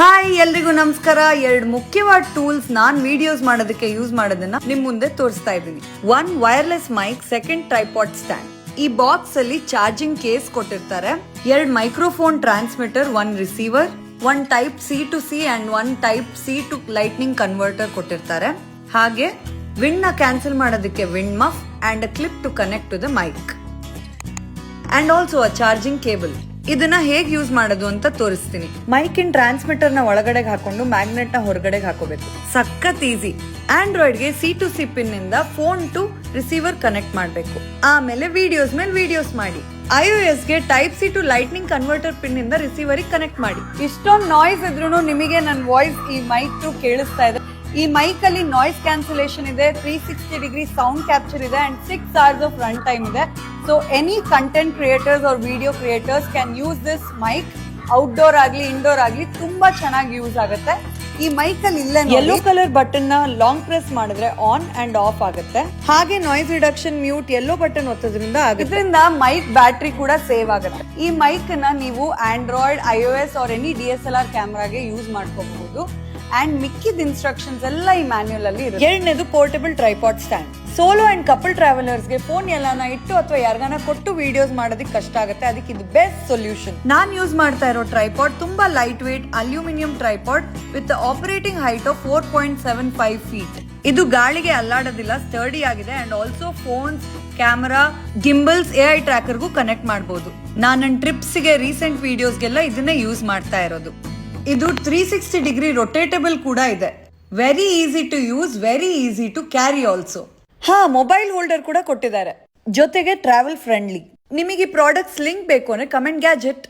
Hi ಎಲ್ರಿಗೂ ನಮಸ್ಕಾರ. ಎರಡು ಮುಖ್ಯವಾದ ಟೂಲ್ಸ್ ನಾನ್ ವಿಡಿಯೋಸ್ ಮಾಡೋದಕ್ಕೆ ಯೂಸ್ ಮಾಡೋದನ್ನ ನಿಮ್ ಮುಂದೆ ತೋರಿಸ್ತಾ ಇದ್ದೀನಿ. One wireless mic, second tripod stand. ಈ ಬಾಕ್ಸ್ ಅಲ್ಲಿ ಚಾರ್ಜಿಂಗ್ ಕೇಸ್ ಕೊಟ್ಟಿರ್ತಾರೆ, ಎರಡು microphone transmitter, one receiver, one type C to C and one type C to lightning converter ಕೊಟ್ಟಿರ್ತಾರೆ. ಹಾಗೆ ವಿಂಡ್ ನ ಕ್ಯಾನ್ಸಲ್ ಮಾಡೋದಕ್ಕೆ wind muff and a clip to connect to the mic and also a charging cable. ಇದನ್ನ ಹೇಗೆ use ಮಾಡೋದು ಅಂತ ತೋರಿಸ್ತೀನಿ. Mic ಇನ್ transmitter ನ ಒಳಗಡೆಗೆ ಹಾಕೊಂಡು ಮ್ಯಾಗ್ನೆಟ್ ನ ಹೊರಗಡೆ ಹಾಕೋಬೇಕು. ಸಖತ್ ಈಸಿ. ಆಂಡ್ರಾಯ್ಡ್ ಗೆ ಸಿ ಟು ಸಿ ಪಿನ್ ಇಂದ ಫೋನ್ ಟು ರಿಸೀವರ್ ಕನೆಕ್ಟ್ ಮಾಡಬೇಕು. ಆಮೇಲೆ ವಿಡಿಯೋಸ್ ಮೇಲೆ ವಿಡಿಯೋಸ್ ಮಾಡಿ. iOS ಗೆ type C to lightning converter pin ಇಂದ ರಿಸೀವರ್ ಕನೆಕ್ಟ್ ಮಾಡಿ. ಇಷ್ಟೊಂದು ನಾಯ್ಸ್ ಇದ್ರೂ ನಿಮಗೆ ನನ್ನ ವಾಯ್ಸ್ ಈ ಮೈಕ್ ಟು ಕೇಳಿಸ್ತಾ ಇದೆ. ಈ ಮೈಕ್ ಅಲ್ಲಿ ನಾಯ್ಸ್ ಕ್ಯಾನ್ಸಲೇಷನ್ ಇದೆ, 360 ಡಿಗ್ರಿ ಸೌಂಡ್ ಕ್ಯಾಪ್ಚರ್ ಇದೆ and 6 hours of run time ಇದೆ. So any content creators or video creators can use this mic. Outdoor ಆಗ್ಲಿ ಇಂಡೋರ್ ಆಗ್ಲಿ ತುಂಬಾ ಚೆನ್ನಾಗಿ ಯೂಸ್ ಆಗುತ್ತೆ. ಈ ಮೈಕ್ ಅಲ್ಲಿ ಇಲ್ಲೇ ಯೆಲ್ಲೋ ಕಲರ್ ಬಟನ್ ನ ಲಾಂಗ್ ಪ್ರೆಸ್ ಮಾಡಿದ್ರೆ ಆನ್ ಅಂಡ್ ಆಫ್ ಆಗುತ್ತೆ. ಹಾಗೆ noise reduction, mute, yellow button ಒತ್ತೋದ್ರಿಂದ ಆಗುತ್ತೆ. ಇದರಿಂದ ಮೈಕ್ ಬ್ಯಾಟ್ರಿ ಕೂಡ ಸೇವ್ ಆಗುತ್ತೆ. ಈ ಮೈಕ್ ನ ನೀವು Android, iOS or any DSLR ಕ್ಯಾಮ್ರಾಗೆ ಯೂಸ್ ಮಾಡ್ಕೋಬಹುದು. ಅಂಡ್ ಮಿಕ್ಕಿದ ಇನ್ಸ್ಟ್ರಕ್ಷನ್ಸ್ ಎಲ್ಲ ಈ ಮ್ಯಾನ್ಯುಯಲ್ ಅಲ್ಲಿ ಇರುತ್ತೆ. ಎರಡನೇದು portable tripod stand. Solo and couple travellers ಗೆ ಫೋನ್ ಎಲ್ಲಾನ ಇಟ್ಟು ಅಥವಾ ಯಾರಿಗಾನ ಕೊಟ್ಟು ವಿಡಿಯೋಸ್ ಮಾಡೋದಕ್ಕೆ ಕಷ್ಟ ಆಗುತ್ತೆ. ಅದಕ್ಕೆ ಇದು ಬೆಸ್ಟ್ ಸೊಲ್ಯೂಷನ್. ನಾನ್ ಯೂಸ್ ಮಾಡ್ತಾ ಇರೋ ಟ್ರೈಪಾಡ್ ತುಂಬಾ light weight aluminium tripod with operating height of 4.75 feet. ಇದು ಗಾಳಿಗೆ ಅಲ್ಲಾಡೋದಿಲ್ಲ, ಸ್ಟರ್ಡಿ ಆಗಿದೆ and also phones, camera, gimbals, AI ಟ್ರ್ಯಾಕರ್ಗೂ ಕನೆಕ್ಟ್ ಮಾಡಬಹುದು. ನಾನು ನನ್ನ ಟ್ರಿಪ್ಸ್ ಗೆ, ರೀಸೆಂಟ್ ವಿಡಿಯೋಸ್ಗೆಲ್ಲ ಇದನ್ನೇ ಯೂಸ್ ಮಾಡ್ತಾ ಇರೋದು. ಇದು 360 ಡಿಗ್ರಿ ರೊಟೇಟಬಲ್ ಕೂಡ ಇದೆ. Very easy to use, very easy to carry also. Mobile holder ಕೂಡ ಕೊಟ್ಟಿದ್ದಾರೆ, ಜೊತೆಗೆ ಟ್ರಾವೆಲ್ ಫ್ರೆಂಡ್ಲಿ. ನಿಮಗೆ ಪ್ರಾಡಕ್ಟ್ಸ್ ಲಿಂಕ್ ಬೇಕು ಅಂದ್ರೆ ಕಮೆಂಟ್ ಗ್ಯಾಜೆಟ್.